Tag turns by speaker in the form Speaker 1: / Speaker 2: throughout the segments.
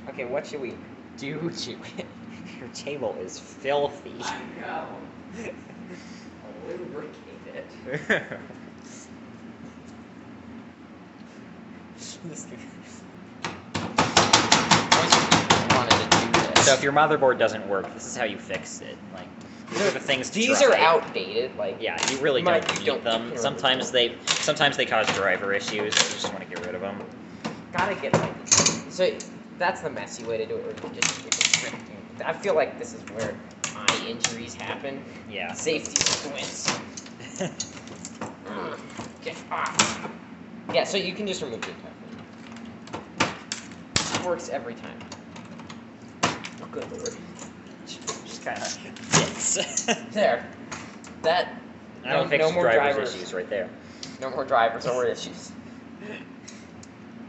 Speaker 1: Okay, what should we do to it? Your table is filthy.
Speaker 2: I know. I'll lubricate it.
Speaker 1: Wanted to do this. So if your motherboard doesn't work, this is how you fix it. Like, these are the things to
Speaker 2: These
Speaker 1: try.
Speaker 2: are outdated. Like,
Speaker 1: Yeah, you really
Speaker 2: Mike,
Speaker 1: don't
Speaker 2: you
Speaker 1: need
Speaker 2: don't-
Speaker 1: them.
Speaker 2: you can
Speaker 1: Sometimes they cause driver issues. You just want to get rid of them.
Speaker 2: gotta get like. So that's the messy way to do it. Or you just I feel like this is where eye injuries happen.
Speaker 1: Yeah.
Speaker 2: Safety wins. Okay. Yeah, so you can just remove the entire thing. Works every time. Oh, good lord.
Speaker 1: Just kind of fits.
Speaker 2: There. That.
Speaker 1: I don't fix
Speaker 2: no more
Speaker 1: driver's
Speaker 2: drivers.
Speaker 1: issues right there.
Speaker 2: No more drivers or issues.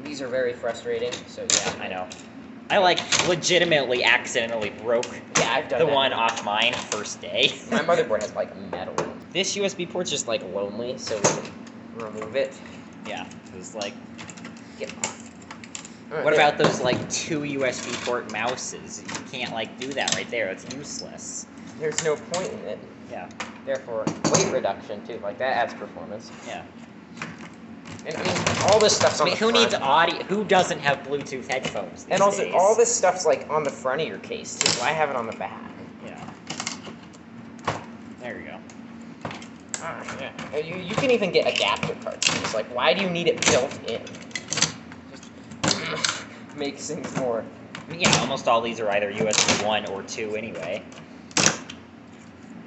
Speaker 2: These are very frustrating, so yeah.
Speaker 1: I know. I legitimately accidentally broke
Speaker 2: Yeah, I've done
Speaker 1: the
Speaker 2: that.
Speaker 1: one off mine first day.
Speaker 2: My motherboard has metal. This USB port's just lonely, so we can remove it.
Speaker 1: Yeah, it was like.
Speaker 2: Get off.
Speaker 1: What about those 2 USB port mouses? You can't do that right there. It's useless.
Speaker 2: There's no point in it.
Speaker 1: Yeah.
Speaker 2: Therefore, weight reduction too. That adds performance.
Speaker 1: Yeah.
Speaker 2: And I mean, all this stuff's on the
Speaker 1: who
Speaker 2: front.
Speaker 1: needs audio? Who doesn't have Bluetooth headphones these
Speaker 2: And also,
Speaker 1: days?
Speaker 2: all this stuff's on the front of your case too. I have it on the back.
Speaker 1: Yeah. There you go.
Speaker 2: Yeah. You can even get adapter cartridges. Why do you need it built in? Just makes things more.
Speaker 1: Yeah, almost all these are either USB 1 or 2 anyway.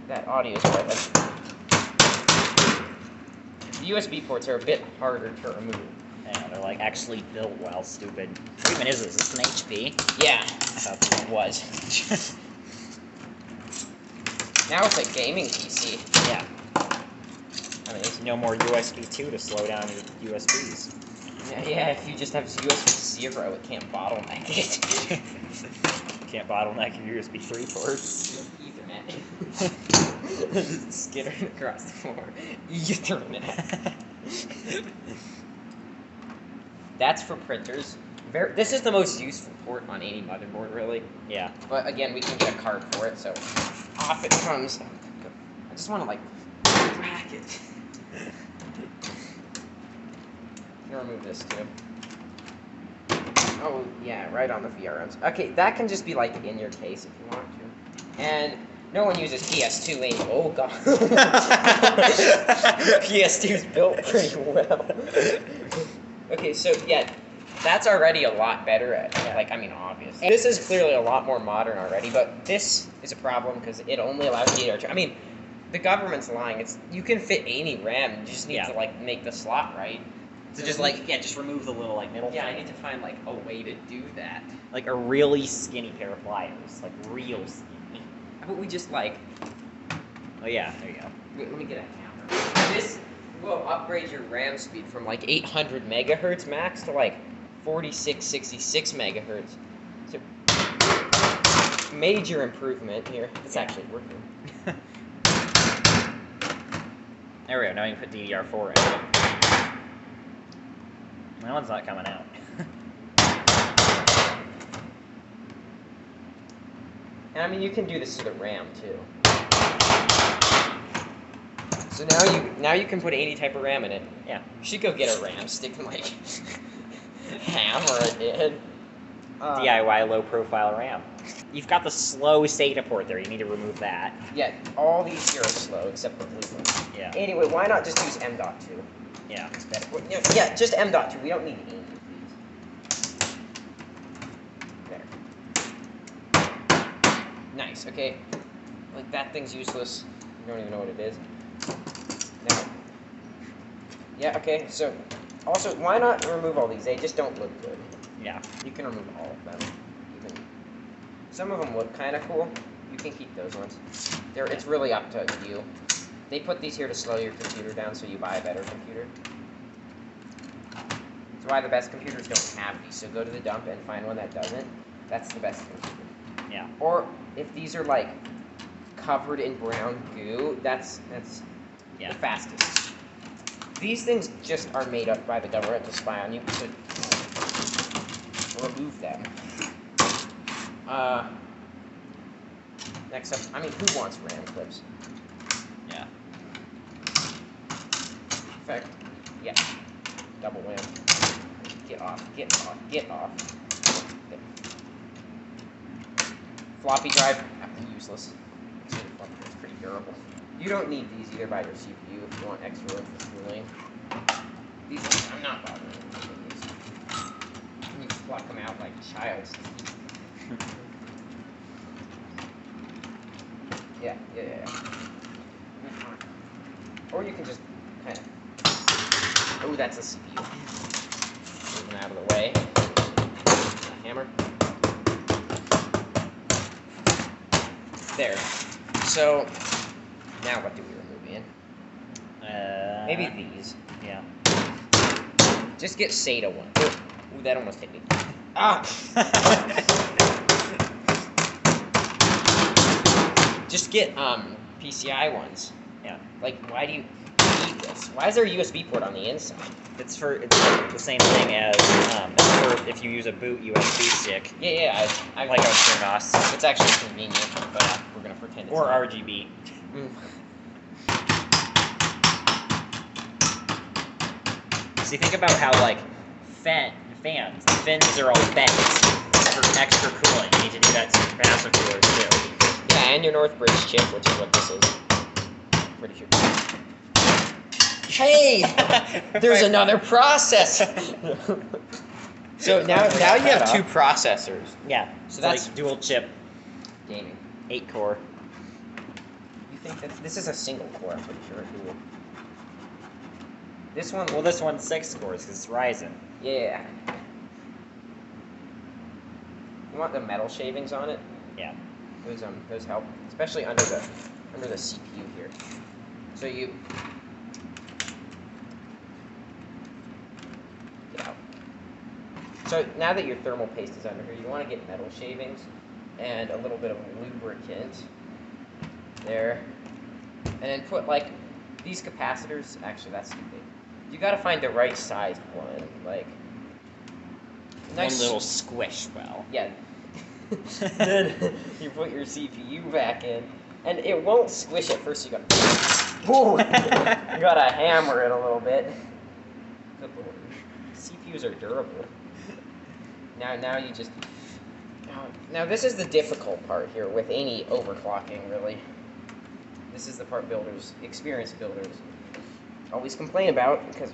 Speaker 2: That audio is quite The USB ports are a bit harder to remove.
Speaker 1: Yeah, they're actually built well, stupid. What even is this? Is this an HP?
Speaker 2: Yeah,
Speaker 1: I thought
Speaker 2: it was. Now it's a gaming PC.
Speaker 1: Yeah.
Speaker 2: I mean,
Speaker 1: There's no more USB 2 to slow down your USBs.
Speaker 2: yeah, if you just have USB 0, it can't bottleneck it.
Speaker 1: Can't bottleneck your USB 3 ports.
Speaker 2: Ethernet. Skittering across the floor. Ethernet. That's for printers. This is the most useful port on any motherboard, really.
Speaker 1: Yeah.
Speaker 2: But again, we can get a card for it, so off it comes. I just want to crack it. Can remove this too. Oh yeah, right on the VRMs. Okay, that can just be in your case if you want to. And no one uses PS2 anymore. Oh god. PS2 is built pretty well. Okay, so yeah, that's already a lot better at, obviously. This is clearly a lot more modern already, but this is a problem because it only allows DDR2. I mean, the government's lying. You can fit any RAM, you just need to, make the slot right.
Speaker 1: So just just remove the little middle
Speaker 2: Yeah,
Speaker 1: thing.
Speaker 2: I need to find, a way to do that.
Speaker 1: A really skinny pair of pliers. Real skinny.
Speaker 2: How about we just,
Speaker 1: Oh yeah, there you go.
Speaker 2: Wait, let me get a camera. This will upgrade your RAM speed from 800 megahertz max to 46, 66 megahertz. So major improvement here. It's actually working.
Speaker 1: There we go. Now you can put DDR4 in. That one's not coming out.
Speaker 2: And I mean, you can do this to the RAM too. So now you can put any type of RAM in it.
Speaker 1: Yeah.
Speaker 2: You should go get a RAM stick and hammer it in.
Speaker 1: DIY low profile RAM. You've got the slow SATA port there. You need to remove that.
Speaker 2: Yeah, all these here are slow except the blue one.
Speaker 1: Yeah.
Speaker 2: Anyway, why not just use M.2?
Speaker 1: Yeah. It's better.
Speaker 2: Yeah, just M.2. We don't need any of these. There. Nice, okay. That thing's useless. You don't even know what it is. Now. Yeah, okay, so. Also, why not remove all these? They just don't look good.
Speaker 1: Yeah.
Speaker 2: You can remove all of them. Some of them look kind of cool. You can keep those ones. It's really up to you. They put these here to slow your computer down so you buy a better computer. That's why the best computers don't have these. So go to the dump and find one that doesn't. That's the best computer.
Speaker 1: Yeah.
Speaker 2: Or if these are covered in brown goo, that's the fastest. These things just are made up by the government to spy on you. So remove them. Next up, I mean, who wants RAM clips?
Speaker 1: Yeah.
Speaker 2: In fact, yeah. Double wham. Get off, get off, get off. Okay. Floppy drive, useless. Floppy drive's pretty durable. You don't need these either by your CPU if you want extra room for cooling. These ones, I'm not bothering with these. You pluck them out like child's teeth. Yeah. Or you can just kind of. Oh, that's a CPU. Moving out of the way. A hammer. There. So, now what do we remove in? Maybe these.
Speaker 1: Yeah.
Speaker 2: Just get SATA one. Ooh, that almost hit me. Ah! Just get PCI ones.
Speaker 1: Yeah.
Speaker 2: Like, why do you need this? Why is there a USB port on the inside?
Speaker 1: It's the same thing as it's for if you use a boot USB stick.
Speaker 2: Yeah. I
Speaker 1: Like on Turnos.
Speaker 2: It's actually convenient, but we're gonna pretend it's
Speaker 1: Or
Speaker 2: not.
Speaker 1: RGB. See, think about how like fans, the fins are all bent for extra cooling. You need to do that to capacitor coolers too.
Speaker 2: Yeah, and your Northbridge chip, which is what this is. Pretty sure. Hey! There's another processor! So now you have two processors.
Speaker 1: Yeah.
Speaker 2: So
Speaker 1: So
Speaker 2: that's
Speaker 1: like dual chip,
Speaker 2: gaming.
Speaker 1: 8-core.
Speaker 2: You think that this is a single core, I'm pretty sure. Dual. This one,
Speaker 1: Well, this one's 6 cores because it's Ryzen.
Speaker 2: yeah. You want the metal shavings on it?
Speaker 1: Yeah.
Speaker 2: Those help, especially under the CPU here. So you get out. So now that your thermal paste is under here, you want to get metal shavings and a little bit of lubricant there, and then put like these capacitors. Actually, that's too big. You got to find the right sized one, like nice.
Speaker 1: One little squish well.
Speaker 2: Yeah. Then you put your CPU back in, and it won't squish at first. You got, whoa! You gotta hammer it a little bit. Good lord. CPUs are durable. Now you just. Now this is the difficult part here with any overclocking, really. This is the part experienced builders, always complain about because.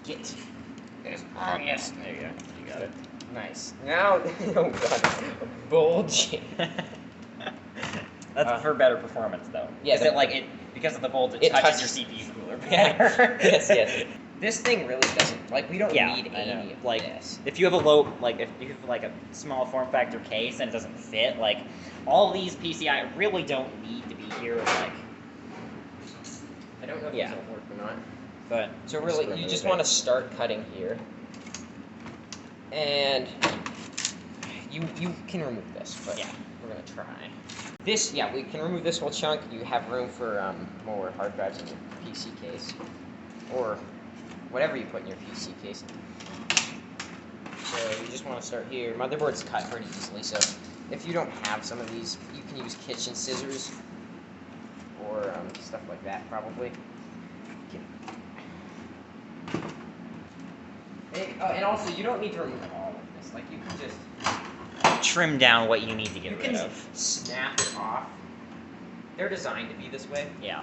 Speaker 2: Get this. Oh yes, there you go. You got it. Nice. Now, oh god, bulging.
Speaker 1: That's for better performance, though.
Speaker 2: Yeah,
Speaker 1: Is it like it because of the bulge? It
Speaker 2: it
Speaker 1: touches
Speaker 2: touches-
Speaker 1: your CPU cooler
Speaker 2: Yeah.
Speaker 1: better.
Speaker 2: Yes. This thing really doesn't. Like, we don't
Speaker 1: Yeah,
Speaker 2: need
Speaker 1: I know.
Speaker 2: any of
Speaker 1: Like,
Speaker 2: this.
Speaker 1: if you have a low, like if you have like a small form factor case and it doesn't fit, like all these PCI really don't need to be here. Like,
Speaker 2: I don't know if
Speaker 1: yeah.
Speaker 2: this will work or not.
Speaker 1: but
Speaker 2: So really, you just want to start cutting here, and you can remove this, but
Speaker 1: Yeah.
Speaker 2: we're gonna try. This, yeah, we can remove this whole chunk. You have room for more hard drives in your PC case, or whatever you put in your PC case. So you just want to start here. Motherboard's cut pretty easily, so if you don't have some of these, you can use kitchen scissors or stuff like that, probably. And also, you don't need to remove all of this. Like, you can just
Speaker 1: trim down what you need to get
Speaker 2: you
Speaker 1: rid
Speaker 2: can
Speaker 1: of.
Speaker 2: snap it off. They're designed to be this way.
Speaker 1: Yeah.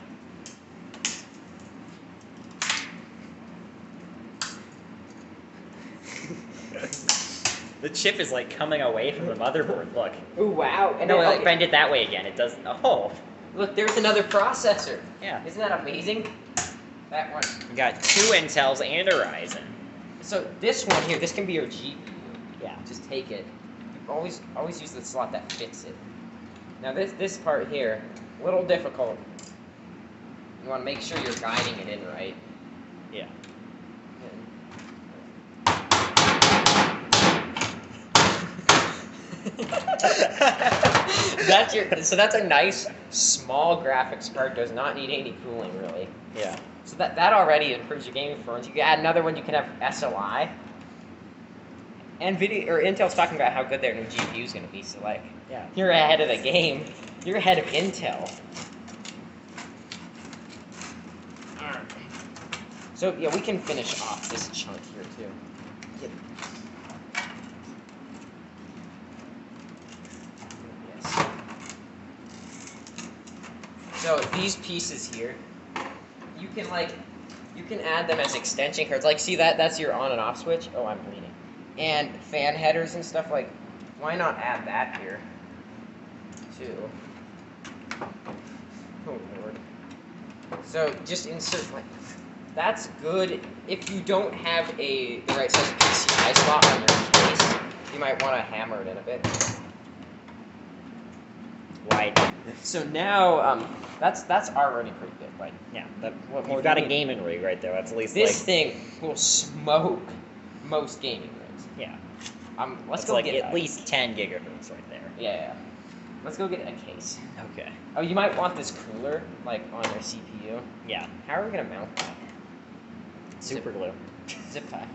Speaker 1: The chip is like coming away from the motherboard. Look.
Speaker 2: Ooh, wow! And
Speaker 1: No,
Speaker 2: then,
Speaker 1: like, bend it that way again. It does. Oh.
Speaker 2: look, there's another processor.
Speaker 1: Yeah.
Speaker 2: Isn't that amazing? That one.
Speaker 1: You got 2 Intels and a Ryzen.
Speaker 2: So this one here, this can be your GPU.
Speaker 1: Yeah.
Speaker 2: Just take it. Always use the slot that fits it. Now this part here, a little difficult. You want to make sure you're guiding it in right.
Speaker 1: Yeah.
Speaker 2: That's a nice small graphics card. Does not need any cooling really.
Speaker 1: Yeah.
Speaker 2: So that already improves your gaming performance. You can add another one. You can have SOI. And Intel's talking about how good their new GPU is going to be. So like,
Speaker 1: Yeah.
Speaker 2: you're ahead of the game. You're ahead of Intel. Alright. So yeah, we can finish off this chunk here too. Yes. So these pieces here, you can add them as extension cords. Like, see that's your on and off switch. Oh, I'm bleeding. And fan headers and stuff, like, why not add that here too? Oh Lord. So just insert, like, that's good if you don't have the right size PCI slot on your case. You might want to hammer it in a bit.
Speaker 1: Right.
Speaker 2: So now, that's already pretty good. Like,
Speaker 1: Yeah.
Speaker 2: what more
Speaker 1: You've got
Speaker 2: do
Speaker 1: a
Speaker 2: you need?
Speaker 1: gaming rig right there. That's at least
Speaker 2: This
Speaker 1: like.
Speaker 2: thing will smoke most gaming rigs.
Speaker 1: Yeah.
Speaker 2: Let's
Speaker 1: That's
Speaker 2: go
Speaker 1: like
Speaker 2: get
Speaker 1: at least 10 gigahertz right there.
Speaker 2: Yeah. Let's go get a case.
Speaker 1: Okay.
Speaker 2: Oh, you might want this cooler, like, on your CPU.
Speaker 1: Yeah.
Speaker 2: How are we gonna mount that?
Speaker 1: Super glue.
Speaker 2: Zip tie.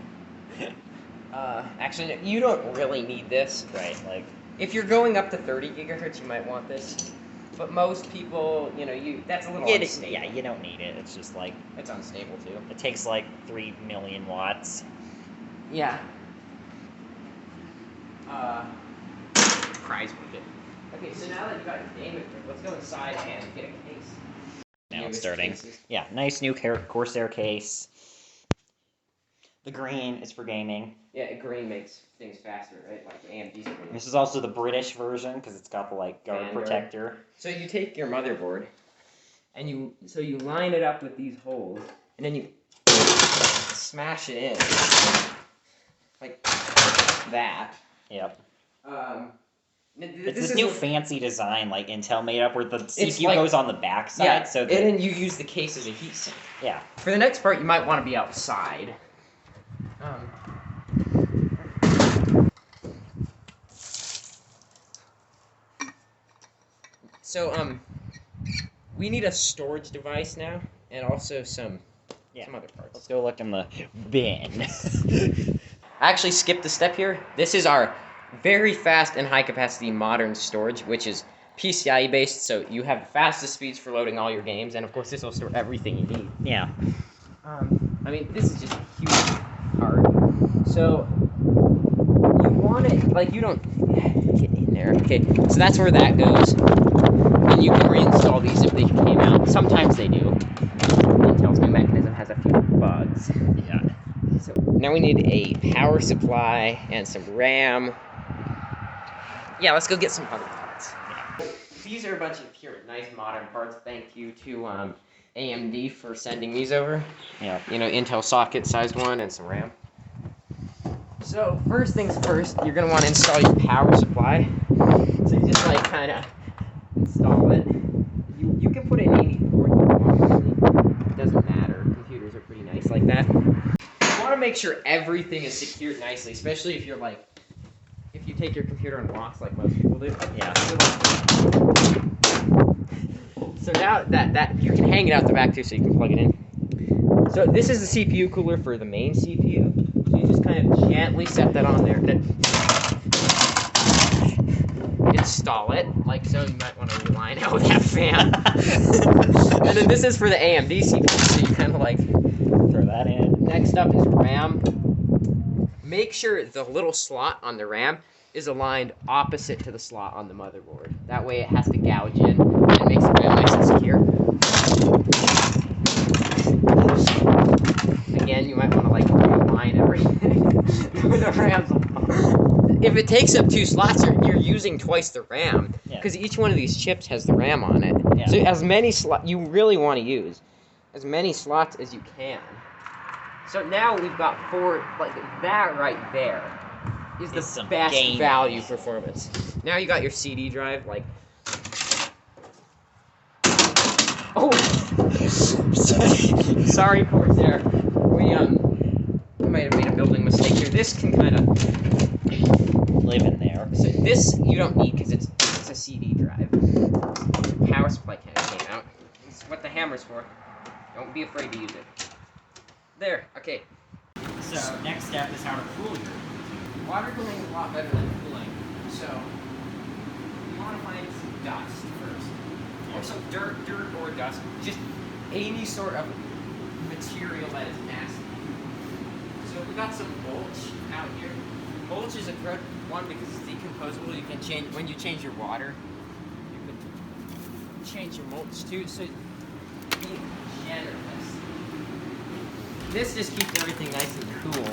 Speaker 2: Actually, no, you don't really need this.
Speaker 1: Right. Like.
Speaker 2: If you're going up to 30 gigahertz, you might want this. But most people, that's a little unstable.
Speaker 1: Yeah. You don't need it. It's just like
Speaker 2: It's unstable too.
Speaker 1: it takes like 3 million watts.
Speaker 2: Yeah. Prize wicket. Okay, so now that you got your gaming rig, let's go inside and get a case.
Speaker 1: Now
Speaker 2: Yeah,
Speaker 1: it's
Speaker 2: with
Speaker 1: starting.
Speaker 2: cases.
Speaker 1: Yeah. Nice new Corsair case. The green is for gaming.
Speaker 2: Yeah, green makes things faster, right? Like AMD's green.
Speaker 1: This is also the British version because it's got the like guard
Speaker 2: Fan guard.
Speaker 1: protector.
Speaker 2: So you take your motherboard, and you line it up with these holes, and then you smash it in, like that.
Speaker 1: Yep.
Speaker 2: This
Speaker 1: It's this
Speaker 2: is
Speaker 1: new fancy design like Intel made up where the CPU
Speaker 2: like-
Speaker 1: goes on the back side.
Speaker 2: Yeah,
Speaker 1: So
Speaker 2: and then you use the case as a heatsink.
Speaker 1: yeah.
Speaker 2: For the next part, you might want to be outside. So we need a storage device now, and also some other parts.
Speaker 1: Let's go look in the bin.
Speaker 2: I actually skipped a step here. This is our very fast and high capacity modern storage, which is PCIe based, so you have the fastest speeds for loading all your games, and of course this will store everything you need.
Speaker 1: Yeah.
Speaker 2: I mean, this is just a huge part. So you want it, like, you don't get in there. Okay, so that's where that goes. And you can reinstall these if they came out. Sometimes they do. Intel's new mechanism has a few bugs.
Speaker 1: Yeah.
Speaker 2: So now we need a power supply and some RAM. Yeah, let's go get some other parts. Yeah. These are a bunch of nice modern parts. Thank you to AMD for sending these over.
Speaker 1: Yeah.
Speaker 2: Intel socket sized one and some RAM. So first things first, you're gonna want to install your power supply. So you just like kind of install it. You can put it in any port you want. Really. It doesn't matter. Computers are pretty nice like that. You want to make sure everything is secured nicely, especially if you're like, if you take your computer and walks like most people do.
Speaker 1: Yeah.
Speaker 2: So now that you can hang it out the back too, so you can plug it in. So this is the CPU cooler for the main CPU. So you just kind of gently set that on there. Then install it, like so. You might want to reline out with that fan. And then this is for the AMD CPU, so you kind of like
Speaker 1: Throw that in.
Speaker 2: Next up is RAM. Make sure the little slot on the RAM is aligned opposite to the slot on the motherboard. That way it has to gouge in and it makes the RAM nice and secure. Again, you might want to like realign everything with the RAM's. If it takes up 2 slots, you're using twice the RAM because each one of these chips has the RAM on it.
Speaker 1: Yeah.
Speaker 2: So as many slots, you really want to use as many slots as you can. So now we've got 4, like that right there is the
Speaker 1: some
Speaker 2: best
Speaker 1: gaming.
Speaker 2: value performance. Now you got your CD drive, like. Oh, sorry, Corsair. We might have made a building mistake here. This can kind of
Speaker 1: Live in there.
Speaker 2: So this you don't need because it's a CD drive. Power supply kind of came out. It's what the hammer's for. Don't be afraid to use it. There. Okay.
Speaker 1: So next step is how to cool your computer.
Speaker 2: water cooling is a lot better than cooling. So you want to find some dust first, or some dirt or dust. Just any sort of material that is nasty. So we got some mulch out here. Mulch is a good one because it's decomposable. You can change when you change your water. You can change your mulch too. So be generous. This just keeps everything nice and cool,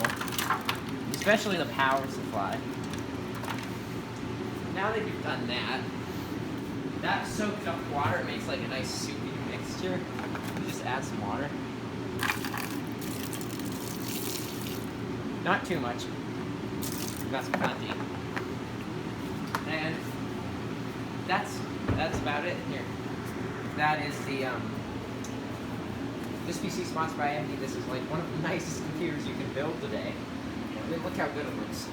Speaker 2: especially the power supply. Now that you've done that, that soaked up water makes like a nice soupy mixture. You just add some water. Not too much. That's plenty. And that's about it here. That is the this PC sponsored by Andy. This is like one of the nicest computers you can build today. And look how good it looks.